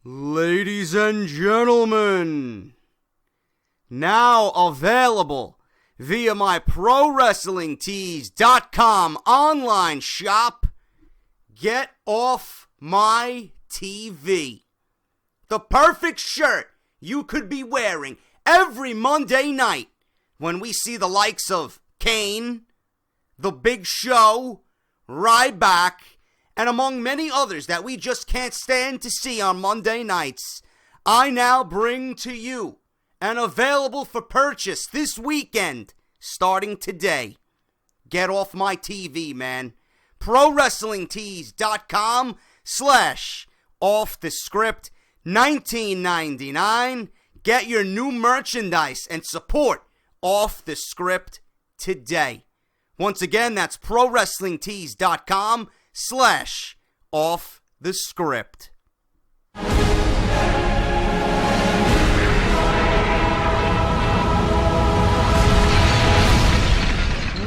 Ladies and gentlemen, now available via my ProWrestlingTees.com online shop, Get Off My TV. The perfect shirt you could be wearing every Monday night when we see the likes of Kane, The Big Show, Ryback, and among many others that we just can't stand to see on Monday nights. I now bring to you and available for purchase this weekend, starting today. Get Off My TV, man. ProWrestlingTees.com/offthescript, $19.99. Get your new merchandise and support Off the Script today. Once again, that's ProWrestlingTees.com/offthescript.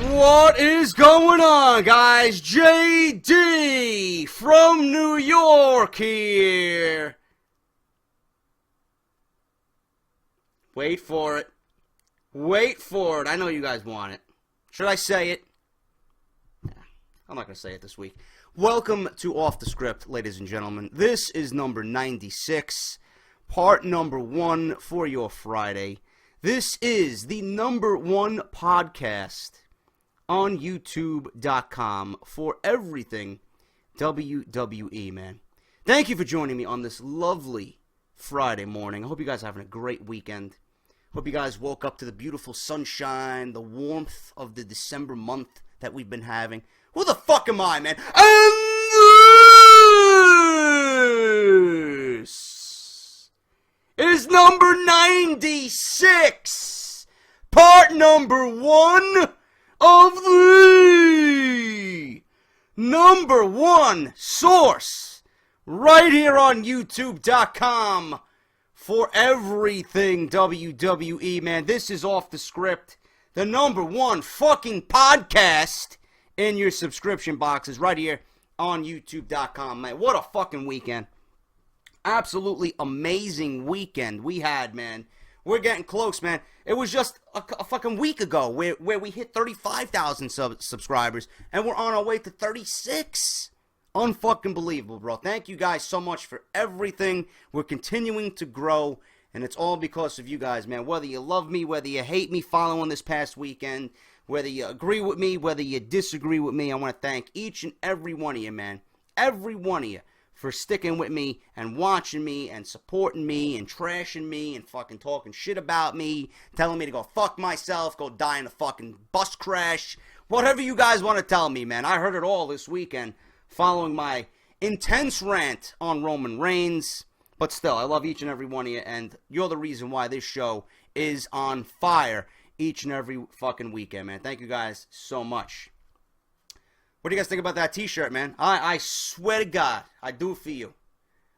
What is going on, guys? JD from New York here. Wait for it. Wait for it. I know you guys want it. Should I say it? Nah, I'm not going to say it this week. Welcome to Off the Script, ladies and gentlemen. This is number 96, part number 1 for your Friday. This is the number 1 podcast on YouTube.com for everything WWE, man. Thank you for joining me on this lovely Friday morning. I hope you guys are having a great weekend. Hope you guys woke up to the beautiful sunshine, the warmth of the December month that we've been having. Who the fuck am I, man? And this is number 96, part number 1 of the number 1 source right here on YouTube.com for everything WWE, man. This is Off the Script, the number 1 fucking podcast in your subscription boxes right here on YouTube.com, man. What a fucking weekend. Absolutely amazing weekend we had, man. We're getting close, man. It was just a fucking week ago where we hit 35,000 subscribers, and we're on our way to 36. Unfucking believable, bro. Thank you guys so much for everything. We're continuing to grow, and it's all because of you guys, man. Whether you love me, whether you hate me following this past weekend, whether you agree with me, whether you disagree with me, I want to thank each and every one of you, man. Every one of you for sticking with me and watching me and supporting me and trashing me and fucking talking shit about me, telling me to go fuck myself, go die in a fucking bus crash, whatever you guys want to tell me, man. I heard it all this weekend following my intense rant on Roman Reigns, but still, I love each and every one of you, and you're the reason why this show is on fire each and every fucking weekend, man. Thank you guys so much. What do you guys think about that t-shirt, man? I swear to God, I do it for you.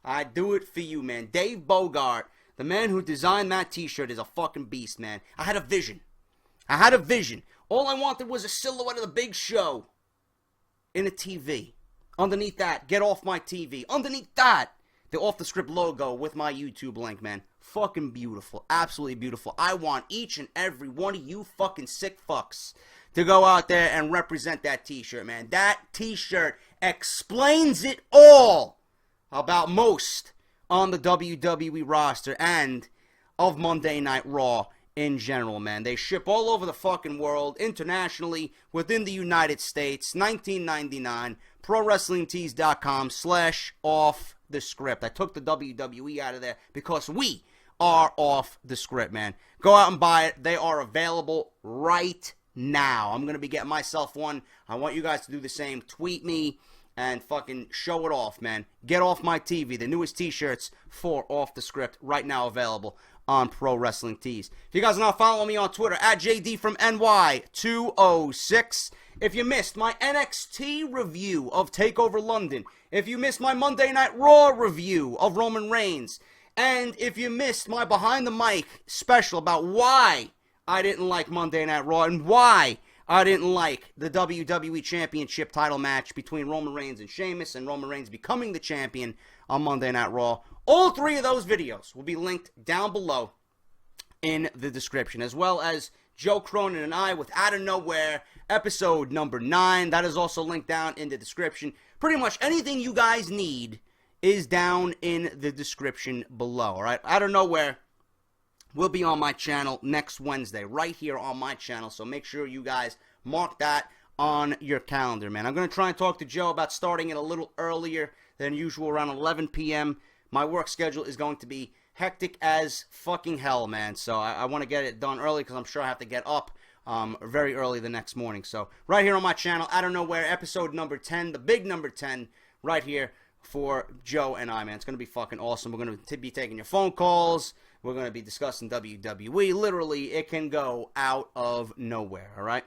I do it for you, man. Dave Bogart, the man who designed that t-shirt, is a fucking beast, man. I had a vision. All I wanted was a silhouette of the Big Show in a TV. Underneath that, Get Off My TV. Underneath that, the Off the Script logo with my YouTube link, man. Fucking beautiful. Absolutely beautiful. I want each and every one of you fucking sick fucks to go out there and represent that t-shirt, man. That t-shirt explains it all about most on the WWE roster and of Monday Night Raw in general, man. They ship all over the fucking world, internationally, within the United States. $19.99, ProWrestlingTees.com/offthescript. I took the WWE out of there because we are off the script, man. Go out and buy it. They are available right now. I'm going to be getting myself one. I want you guys to do the same. Tweet me and fucking show it off, man. Get Off My TV, the newest t-shirts for Off the Script, right now available on Pro Wrestling Tees. If you guys are not following me on Twitter, at JDfromNY206. If you missed my NXT review of TakeOver London, if you missed my Monday Night Raw review of Roman Reigns, and if you missed my Behind the Mic special about why I didn't like Monday Night Raw and why I didn't like the WWE Championship title match between Roman Reigns and Sheamus, and Roman Reigns becoming the champion on Monday Night Raw. All 3 of those videos will be linked down below in the description, as well as Joe Cronin and I with Outta Nowhere, episode number 9. That is also linked down in the description. Pretty much anything you guys need is down in the description below, all right? Outta Nowhere will be on my channel next Wednesday, right here on my channel, so make sure you guys mark that on your calendar, man. I'm going to try and talk to Joe about starting it a little earlier than usual, around 11 p.m. My work schedule is going to be hectic as fucking hell, man. So I want to get it done early because I'm sure I have to get up very early the next morning. So right here on my channel, Outta Nowhere, episode number 10, the big number 10, right here for Joe and I, man. It's going to be fucking awesome. We're going to be taking your phone calls. We're going to be discussing WWE. Literally, it can go out of nowhere, all right?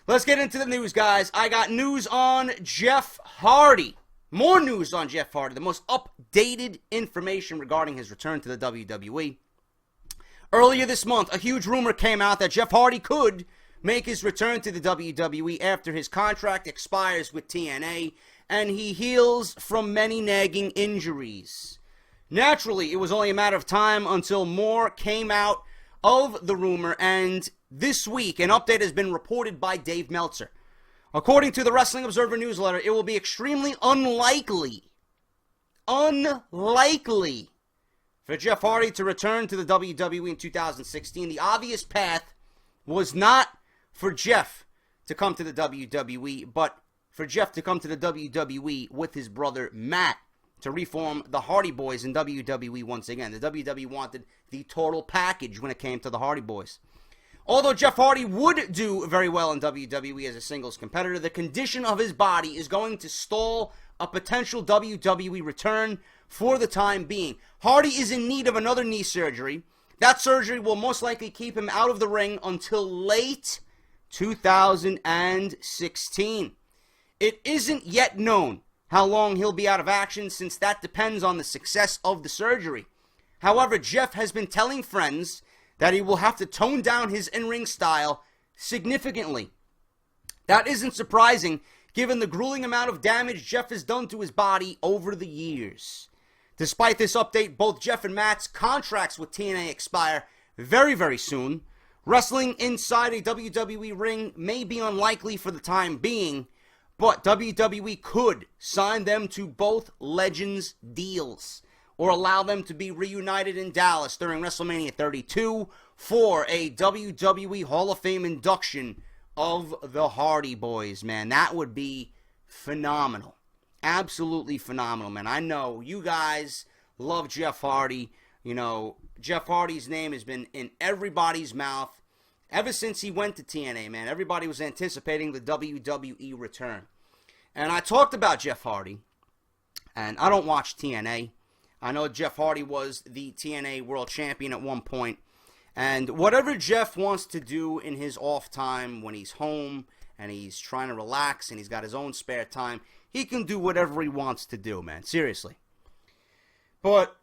Let's get into the news, guys. I got news on Jeff Hardy. More news on Jeff Hardy, the most updated information regarding his return to the WWE. Earlier this month, a huge rumor came out that Jeff Hardy could make his return to the WWE after his contract expires with TNA and he heals from many nagging injuries. Naturally, it was only a matter of time until more came out of the rumor, and this week, an update has been reported by Dave Meltzer. According to the Wrestling Observer newsletter, it will be extremely unlikely for Jeff Hardy to return to the WWE in 2016. The obvious path was not for Jeff to come to the WWE, but for Jeff to come to the WWE with his brother Matt to reform the Hardy Boys in WWE once again. The WWE wanted the total package when it came to the Hardy Boys. Although Jeff Hardy would do very well in WWE as a singles competitor, the condition of his body is going to stall a potential WWE return for the time being. Hardy is in need of another knee surgery. That surgery will most likely keep him out of the ring until late 2016. It isn't yet known how long he'll be out of action, since that depends on the success of the surgery. However, Jeff has been telling friends that he will have to tone down his in-ring style significantly. That isn't surprising, given the grueling amount of damage Jeff has done to his body over the years. Despite this update, both Jeff and Matt's contracts with TNA expire very, very soon. Wrestling inside a WWE ring may be unlikely for the time being, but WWE could sign them to both Legends deals, or allow them to be reunited in Dallas during WrestleMania 32 for a WWE Hall of Fame induction of the Hardy Boys, man. That would be phenomenal. Absolutely phenomenal, man. I know you guys love Jeff Hardy. You know, Jeff Hardy's name has been in everybody's mouth ever since he went to TNA, man. Everybody was anticipating the WWE return. And I talked about Jeff Hardy, and I don't watch TNA. I know Jeff Hardy was the TNA World Champion at one point. And whatever Jeff wants to do in his off time, when he's home and he's trying to relax and he's got his own spare time, he can do whatever he wants to do, man. Seriously. But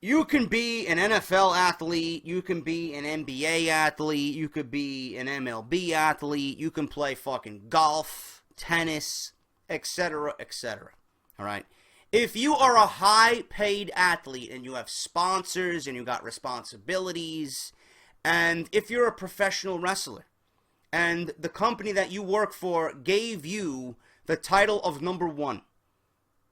you can be an NFL athlete, you can be an NBA athlete, you could be an MLB athlete, you can play fucking golf, tennis, etc., etc. All right? If you are a high-paid athlete and you have sponsors and you got responsibilities, and if you're a professional wrestler and the company that you work for gave you the title of number one,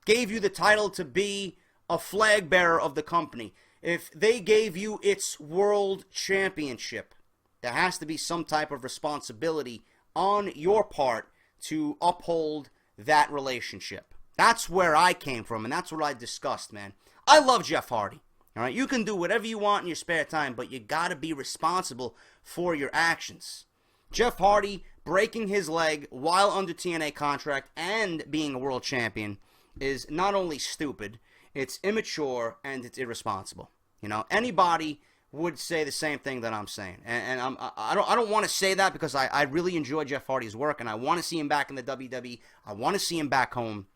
gave you the title to be a flag bearer of the company, if they gave you its world championship, there has to be some type of responsibility on your part to uphold that relationship. That's where I came from, and that's what I discussed, man. I love Jeff Hardy. All right, you can do whatever you want in your spare time, but you got to be responsible for your actions. Jeff Hardy breaking his leg while under TNA contract and being a world champion is not only stupid, it's immature, and it's irresponsible. You know, anybody would say the same thing that I'm saying, and I don't want to say that because I really enjoy Jeff Hardy's work, and I want to see him back in the WWE. I want to see him back home.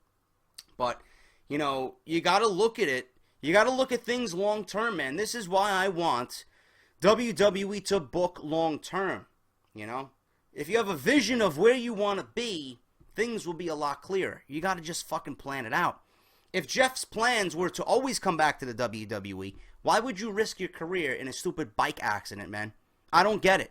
But, you know, you got to look at it. You got to look at things long term, man. This is why I want WWE to book long term, you know. If you have a vision of where you want to be, things will be a lot clearer. You got to just fucking plan it out. If Jeff's plans were to always come back to the WWE, why would you risk your career in a stupid bike accident, man? I don't get it.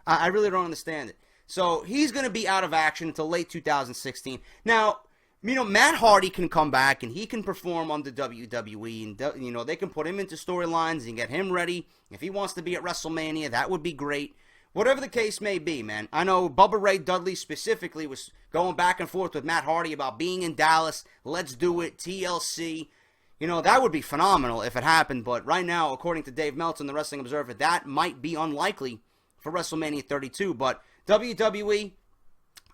I really don't understand it. So he's going to be out of action until late 2016. Now, Matt Hardy can come back and he can perform on the WWE, and they can put him into storylines and get him ready. If he wants to be at WrestleMania, that would be great. Whatever the case may be, man. I know Bubba Ray Dudley specifically was going back and forth with Matt Hardy about being in Dallas. Let's do it, TLC. That would be phenomenal if it happened, but right now, according to Dave Meltzer, the Wrestling Observer, that might be unlikely for WrestleMania 32. But WWE,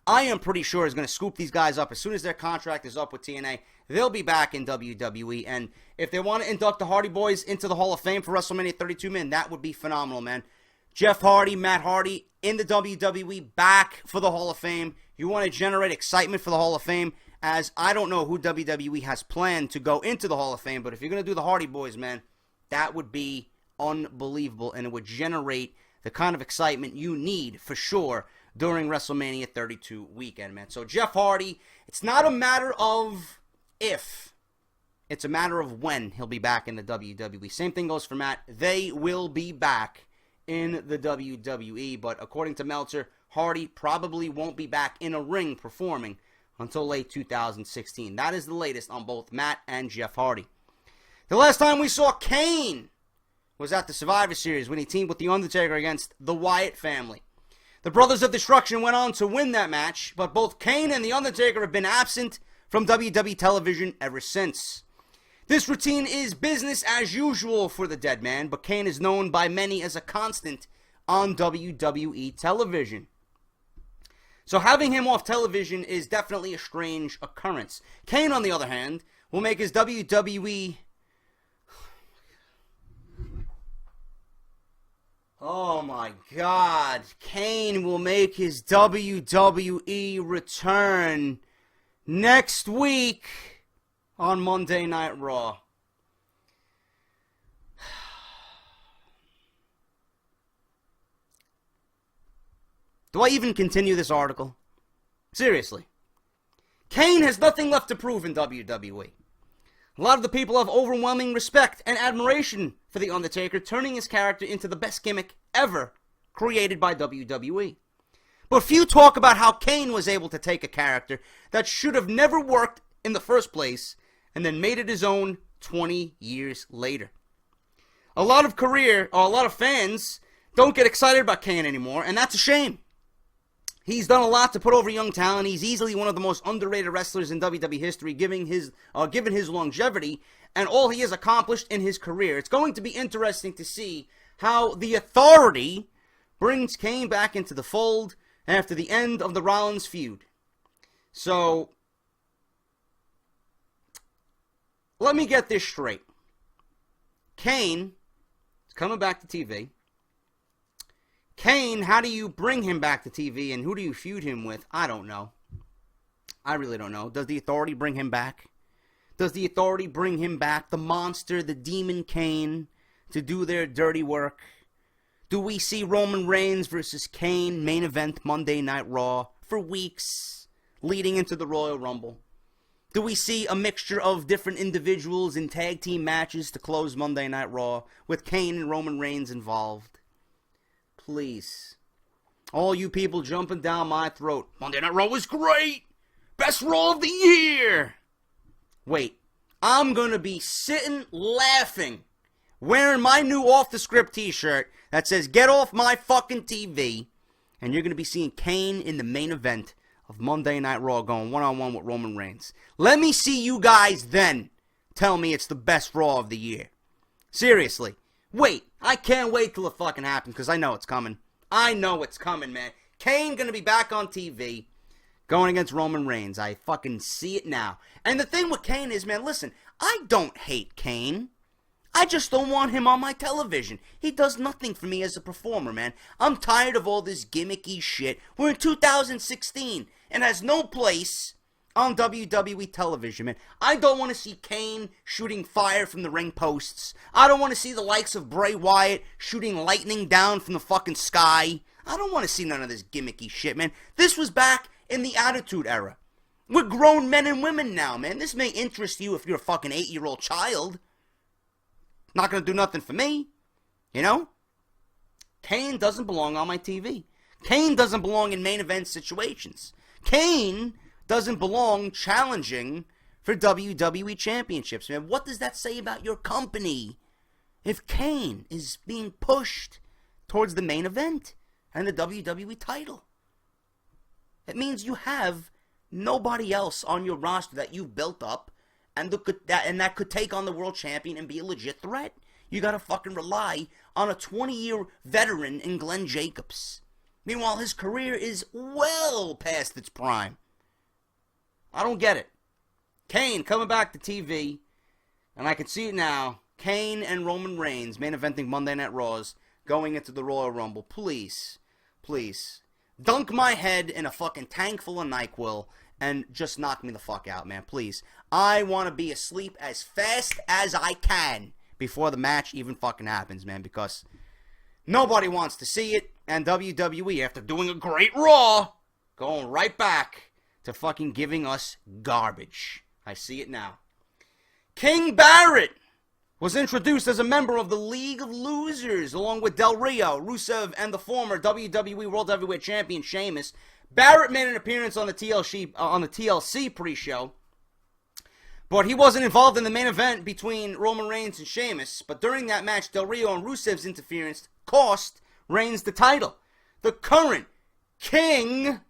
I am pretty sure, is going to scoop these guys up as soon as their contract is up with TNA. They'll be back in WWE, and if they want to induct the Hardy Boys into the Hall of Fame for WrestleMania 32, man, that would be phenomenal, man. Jeff Hardy, Matt Hardy in the WWE, back for the Hall of Fame. You want to generate excitement for the Hall of Fame, as I don't know who WWE has planned to go into the Hall of Fame, but if you're going to do the Hardy Boys, man, that would be unbelievable, and it would generate the kind of excitement you need for sure during WrestleMania 32 weekend, man. So Jeff Hardy, it's not a matter of if, it's a matter of when he'll be back in the WWE. Same thing goes for Matt. They will be back in the WWE, but according to Meltzer, Hardy probably won't be back in a ring performing until late 2016. That is the latest on both Matt and Jeff Hardy. The last time we saw Kane was at the Survivor Series when he teamed with The Undertaker against the Wyatt family. The Brothers of Destruction went on to win that match, but both Kane and The Undertaker have been absent from WWE television ever since. This routine is business as usual for the dead man, but Kane is known by many as a constant on WWE television. So having him off television is definitely a strange occurrence. Kane, on the other hand, will make his WWE... Oh my God. Kane will make his WWE return next week on Monday Night Raw. Do I even continue this article? Seriously. Kane has nothing left to prove in WWE. A lot of the people have overwhelming respect and admiration for The Undertaker, turning his character into the best gimmick ever created by WWE. But few talk about how Kane was able to take a character that should have never worked in the first place and then made it his own 20 years later. A lot of fans don't get excited about Kane anymore, and that's a shame. He's done a lot to put over young talent. He's easily one of the most underrated wrestlers in WWE history, given his longevity and all he has accomplished in his career. It's going to be interesting to see how the Authority brings Kane back into the fold after the end of the Rollins feud. So, let me get this straight. Kane is coming back to TV. Kane, how do you bring him back to TV, and who do you feud him with? I don't know. I really don't know. Does the Authority bring him back? Does the Authority bring him back, the monster, the demon Kane, to do their dirty work? Do we see Roman Reigns versus Kane main event Monday Night Raw for weeks leading into the Royal Rumble? Do we see a mixture of different individuals in tag team matches to close Monday Night Raw with Kane and Roman Reigns involved? Please. All you people jumping down my throat. Monday Night Raw was great! Best Raw of the year! Wait. I'm gonna be sitting laughing, wearing my new Off the Script t-shirt that says, "Get off my fucking TV," and you're gonna be seeing Kane in the main event of Monday Night Raw going one-on-one with Roman Reigns. Let me see you guys then tell me it's the best Raw of the year. Seriously. Wait, I can't wait till it fucking happens, because I know it's coming. I know it's coming, man. Kane gonna be back on TV, going against Roman Reigns. I fucking see it now. And the thing with Kane is, man, listen, I don't hate Kane. I just don't want him on my television. He does nothing for me as a performer, man. I'm tired of all this gimmicky shit. We're in 2016, and has no place on WWE television, man. I don't want to see Kane shooting fire from the ring posts. I don't want to see the likes of Bray Wyatt shooting lightning down from the fucking sky. I don't want to see none of this gimmicky shit, man. This was back in the Attitude Era. We're grown men and women now, man. This may interest you if you're a fucking 8-year-old child. Not gonna do nothing for me, you know? Kane doesn't belong on my TV. Kane doesn't belong in main event situations. Kane doesn't belong challenging for WWE championships, man. What does that say about your company if Kane is being pushed towards the main event and the WWE title? It means you have nobody else on your roster that you've built up and that could take on the world champion and be a legit threat. You gotta fucking rely on a 20-year veteran in Glenn Jacobs. Meanwhile, his career is well past its prime. I don't get it. Kane coming back to TV, and I can see it now. Kane and Roman Reigns main eventing Monday Night Raws going into the Royal Rumble. Please, please, dunk my head in a fucking tank full of NyQuil and just knock me the fuck out, man. Please. I want to be asleep as fast as I can before the match even fucking happens, man, because nobody wants to see it, and WWE, after doing a great Raw, going right back to fucking giving us garbage. I see it now. King Barrett was introduced as a member of the League of Losers, along with Del Rio, Rusev, and the former WWE World Heavyweight Champion Sheamus. Barrett made an appearance on the TLC pre-show, but he wasn't involved in the main event between Roman Reigns and Sheamus. But during that match, Del Rio and Rusev's interference cost Reigns the title. The current King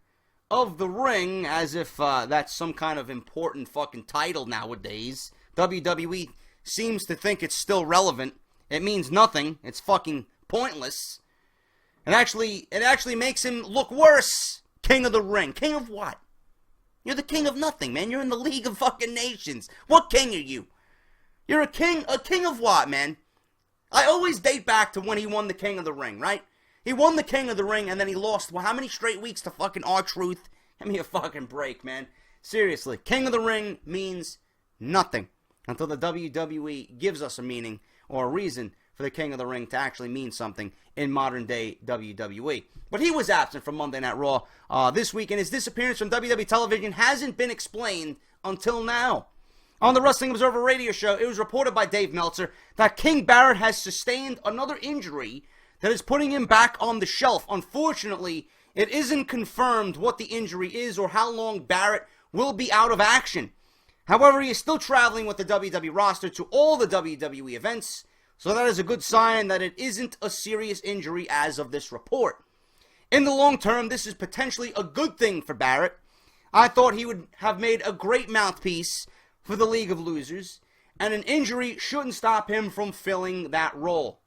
of the Ring, as if that's some kind of important fucking title nowadays. WWE seems to think it's still relevant. It means nothing. It's fucking pointless. It actually makes him look worse. King of the Ring. King of what? You're the king of nothing, man. You're in the League of fucking Nations. What king are you? You're a king of what, man? I always date back to when he won the King of the Ring, right? He won the King of the Ring and then he lost, well, how many straight weeks to fucking R-Truth? Give me a fucking break, man. Seriously, King of the Ring means nothing until the WWE gives us a meaning or a reason for the King of the Ring to actually mean something in modern day WWE. But he was absent from Monday Night Raw this week, and his disappearance from WWE television hasn't been explained until now. On the Wrestling Observer radio show, it was reported by Dave Meltzer that King Barrett has sustained another injury that is putting him back on the shelf. Unfortunately, it isn't confirmed what the injury is or how long Barrett will be out of action. However, he is still traveling with the WWE roster to all the WWE events, so that is a good sign that it isn't a serious injury as of this report. In the long term, this is potentially a good thing for Barrett. I thought he would have made a great mouthpiece for the League of Losers, and an injury shouldn't stop him from filling that role.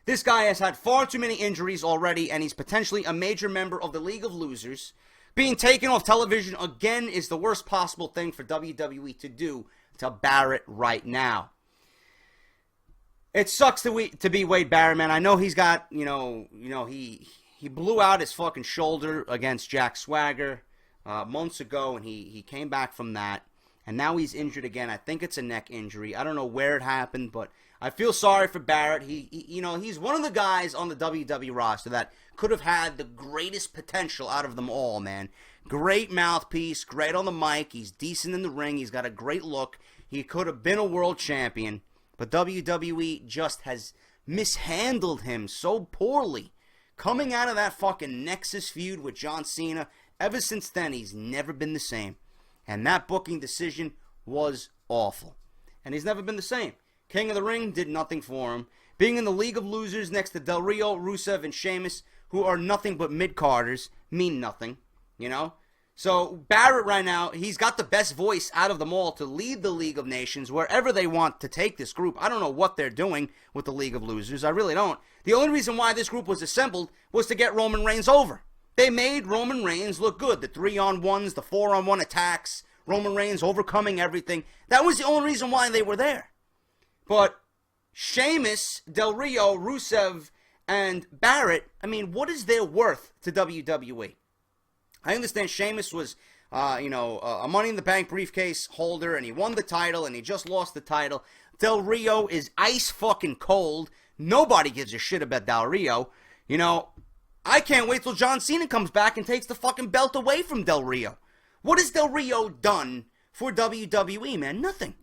This guy has had far too many injuries already, and he's potentially a major member of the League of Losers. Being taken off television again is the worst possible thing for WWE to do to Barrett right now. It sucks to be Wade Barrett, man. I know he's got, he blew out his fucking shoulder against Jack Swagger months ago, and he came back from that. And now he's injured again. I think it's a neck injury. I don't know where it happened, but I feel sorry for Barrett. He's one of the guys on the WWE roster that could have had the greatest potential out of them all, man. Great mouthpiece, great on the mic. He's decent in the ring. He's got a great look. He could have been a world champion, but WWE just has mishandled him so poorly. Coming out of that fucking Nexus feud with John Cena, ever since then, he's never been the same. And that booking decision was awful. And he's never been the same. King of the Ring did nothing for him. Being in the League of Losers next to Del Rio, Rusev, and Sheamus, who are nothing but mid-carders, mean nothing, you know? So Barrett right now, he's got the best voice out of them all to lead the League of Nations wherever they want to take this group. I don't know what they're doing with the League of Losers. I really don't. The only reason why this group was assembled was to get Roman Reigns over. They made Roman Reigns look good. The 3-on-1s, the 4-on-1 attacks, Roman Reigns overcoming everything. That was the only reason why they were there. But Sheamus, Del Rio, Rusev, and Barrett, I mean, what is their worth to WWE? I understand Sheamus was, a Money in the Bank briefcase holder, and he won the title, and he just lost the title. Del Rio is ice fucking cold. Nobody gives a shit about Del Rio. I can't wait till John Cena comes back and takes the fucking belt away from Del Rio. What has Del Rio done for WWE, man? Nothing.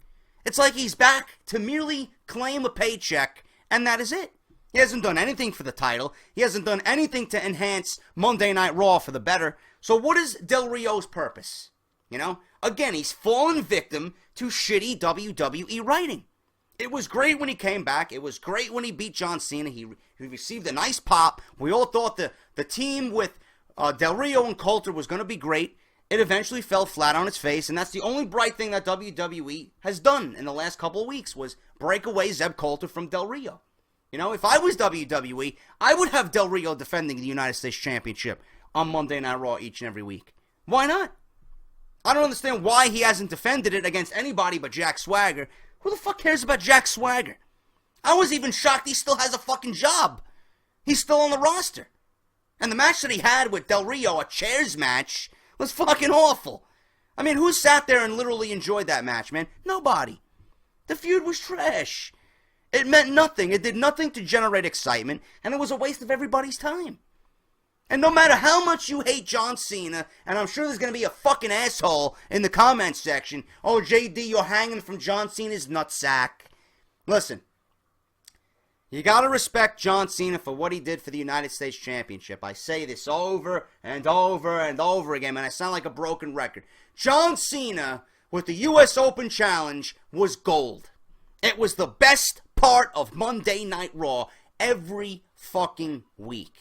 It's like he's back to merely claim a paycheck, and that is it. He hasn't done anything for the title. He hasn't done anything to enhance Monday Night Raw for the better. So what is Del Rio's purpose? You know? Again, he's fallen victim to shitty WWE writing. It was great when he came back. It was great when he beat John Cena. He received a nice pop. We all thought the team with Del Rio and Coulter was going to be great. It eventually fell flat on its face, and that's the only bright thing that WWE has done in the last couple of weeks was break away Zeb Coulter from Del Rio. You know, if I was WWE, I would have Del Rio defending the United States Championship on Monday Night Raw each and every week. Why not? I don't understand why he hasn't defended it against anybody but Jack Swagger. Who the fuck cares about Jack Swagger? I was even shocked he still has a fucking job. He's still on the roster. And the match that he had with Del Rio, a chairs match, was fucking awful. I mean, who sat there and literally enjoyed that match, man? Nobody. The feud was trash. It meant nothing. It did nothing to generate excitement, and it was a waste of everybody's time. And no matter how much you hate John Cena, and I'm sure there's going to be a fucking asshole in the comments section, oh, JD, you're hanging from John Cena's nutsack. Listen, you got to respect John Cena for what he did for the United States Championship. I say this over and over and over again, and I sound like a broken record. John Cena with the U.S. Open Challenge was gold. It was the best part of Monday Night Raw every fucking week.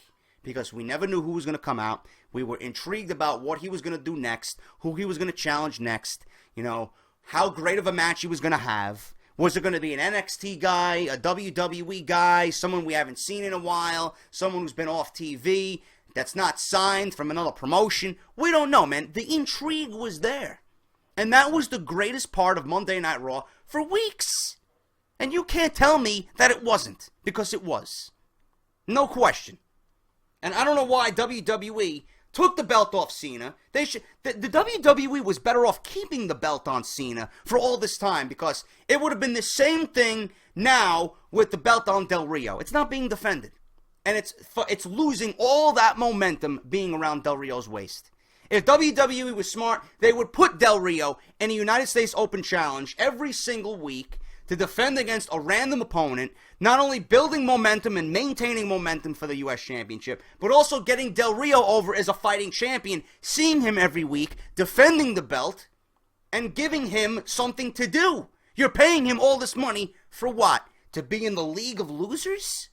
Because we never knew who was going to come out. We were intrigued about what he was going to do next, who he was going to challenge next, you know, how great of a match he was going to have. Was it going to be an NXT guy, a WWE guy, someone we haven't seen in a while, someone who's been off TV, that's not signed from another promotion? We don't know, man. The intrigue was there. And that was the greatest part of Monday Night Raw for weeks. And you can't tell me that it wasn't, because it was. No question. And I don't know why WWE took the belt off Cena. The WWE was better off keeping the belt on Cena for all this time, because it would have been the same thing now with the belt on Del Rio. It's not being defended. And it's losing all that momentum being around Del Rio's waist. If WWE was smart, they would put Del Rio in a United States Open Challenge every single week to defend against a random opponent, not only building momentum and maintaining momentum for the U.S. Championship, but also getting Del Rio over as a fighting champion, seeing him every week, defending the belt, and giving him something to do. You're paying him all this money for what? To be in the League of Losers?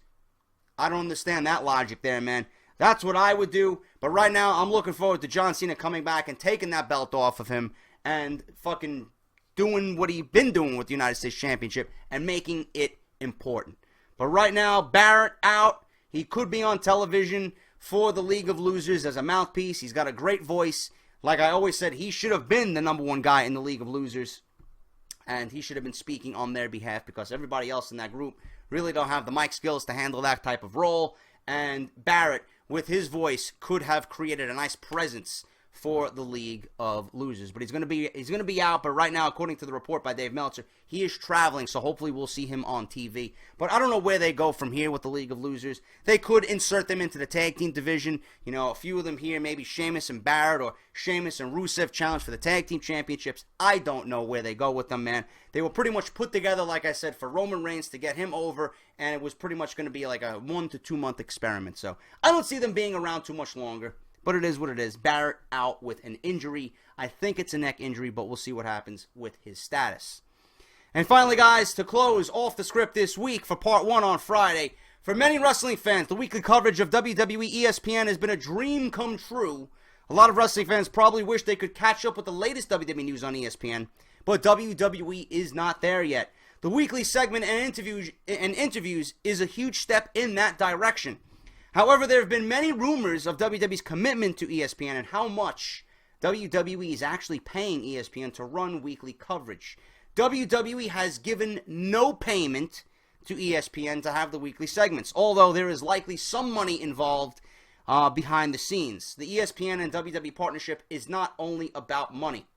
I don't understand that logic there, man. That's what I would do, but right now I'm looking forward to John Cena coming back and taking that belt off of him and fucking doing what he's been doing with the United States Championship and making it important. But right now, Barrett out. He could be on television for the League of Losers as a mouthpiece. He's got a great voice. Like I always said, he should have been the number one guy in the League of Losers. And he should have been speaking on their behalf, because everybody else in that group really don't have the mic skills to handle that type of role. And Barrett, with his voice, could have created a nice presence for the League of Losers. But he's going to be out, but right now, according to the report by Dave Meltzer, he is traveling, so hopefully we'll see him on TV. But I don't know where they go from here with the League of Losers. They could insert them into the tag team division. You know, a few of them here, maybe Sheamus and Barrett, or Sheamus and Rusev challenge for the tag team championships. I don't know where they go with them, man. They were pretty much put together, like I said, for Roman Reigns to get him over, and it was pretty much going to be like a 1 to 2 month experiment. So I don't see them being around too much longer. But it is what it is. Barrett out with an injury. I think it's a neck injury, but we'll see what happens with his status. And finally, guys, to close off the script this week for part 1 on Friday, for many wrestling fans, the weekly coverage of WWE ESPN has been a dream come true. A lot of wrestling fans probably wish they could catch up with the latest WWE news on ESPN, but WWE is not there yet. The weekly segment and interviews is a huge step in that direction. However, there have been many rumors of WWE's commitment to ESPN and how much WWE is actually paying ESPN to run weekly coverage. WWE has given no payment to ESPN to have the weekly segments, although there is likely some money involved behind the scenes. The ESPN and WWE partnership is not only about money.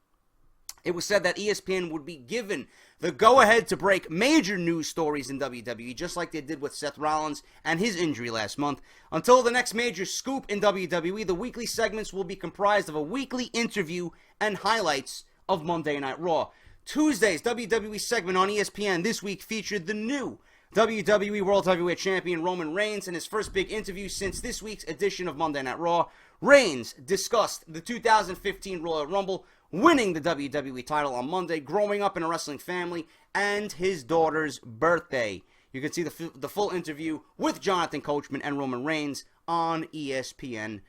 It was said that ESPN would be given the go-ahead to break major news stories in WWE, just like they did with Seth Rollins and his injury last month. Until the next major scoop in WWE, the weekly segments will be comprised of a weekly interview and highlights of Monday Night Raw. Tuesday's WWE segment on ESPN this week featured the new WWE World Heavyweight Champion Roman Reigns in his first big interview since this week's edition of Monday Night Raw. Reigns discussed the 2015 Royal Rumble, winning the WWE title on Monday, growing up in a wrestling family, and his daughter's birthday. You can see the full interview with Jonathan Coachman and Roman Reigns on ESPN.com.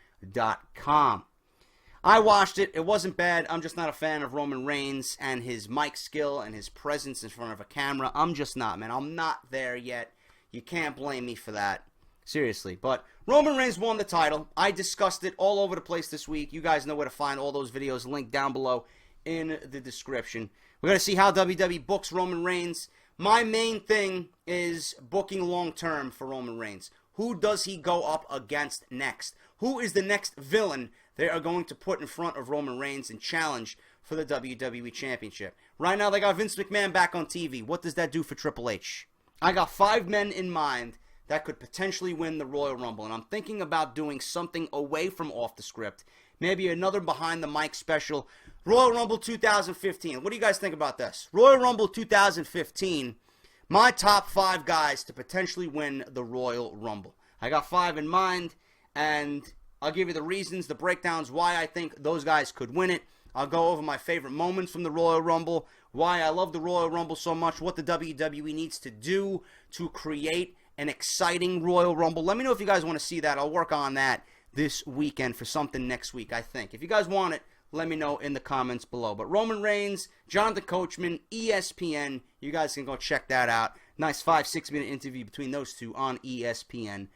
I watched it. It wasn't bad. I'm just not a fan of Roman Reigns and his mic skill and his presence in front of a camera. I'm just not, man. I'm not there yet. You can't blame me for that. Seriously. But Roman Reigns won the title. I discussed it all over the place this week. You guys know where to find all those videos linked down below in the description. We're going to see how WWE books Roman Reigns. My main thing is booking long-term for Roman Reigns. Who does he go up against next? Who is the next villain they are going to put in front of Roman Reigns and challenge for the WWE Championship? Right now, they got Vince McMahon back on TV. What does that do for Triple H? I got 5 men in mind that could potentially win the Royal Rumble, and I'm thinking about doing something away from Off the Script. Maybe another Behind the Mic special. Royal Rumble 2015. What do you guys think about this? Royal Rumble 2015. My top 5 guys to potentially win the Royal Rumble. I got 5 in mind, and I'll give you the reasons, the breakdowns, why I think those guys could win it. I'll go over my favorite moments from the Royal Rumble, why I love the Royal Rumble so much, what the WWE needs to do to create an exciting Royal Rumble. Let me know if you guys want to see that. I'll work on that this weekend for something next week, I think. If you guys want it, let me know in the comments below. But Roman Reigns, Jonathan Coachman, ESPN, you guys can go check that out. Nice 5-6 minute interview between those two on ESPN.com.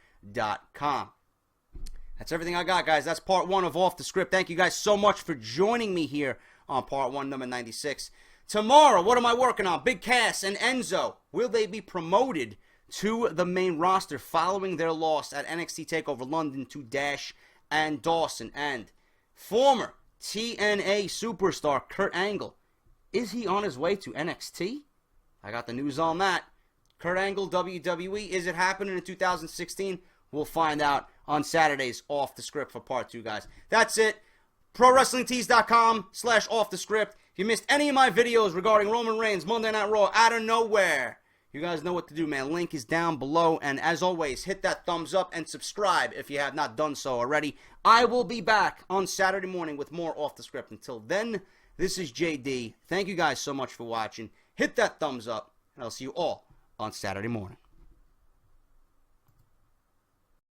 That's everything I got, guys. That's part 1 of Off the Script. Thank you guys so much for joining me here on part 1, number 96. Tomorrow, what am I working on? Big Cass and Enzo. Will they be promoted to the main roster following their loss at NXT TakeOver London to Dash and Dawson? And former TNA superstar Kurt Angle, is he on his way to NXT? I got the news on that. Kurt Angle, WWE, is it happening in 2016? We'll find out on Saturday's Off the Script for part 2, guys. That's it. ProWrestlingTees.com/Off the Script. If you missed any of my videos regarding Roman Reigns, Monday Night Raw, out of nowhere, you guys know what to do, man. Link is down below. And as always, hit that thumbs up and subscribe if you have not done so already. I will be back on Saturday morning with more Off the Script. Until then, this is JD. Thank you guys so much for watching. Hit that thumbs up, and I'll see you all on Saturday morning.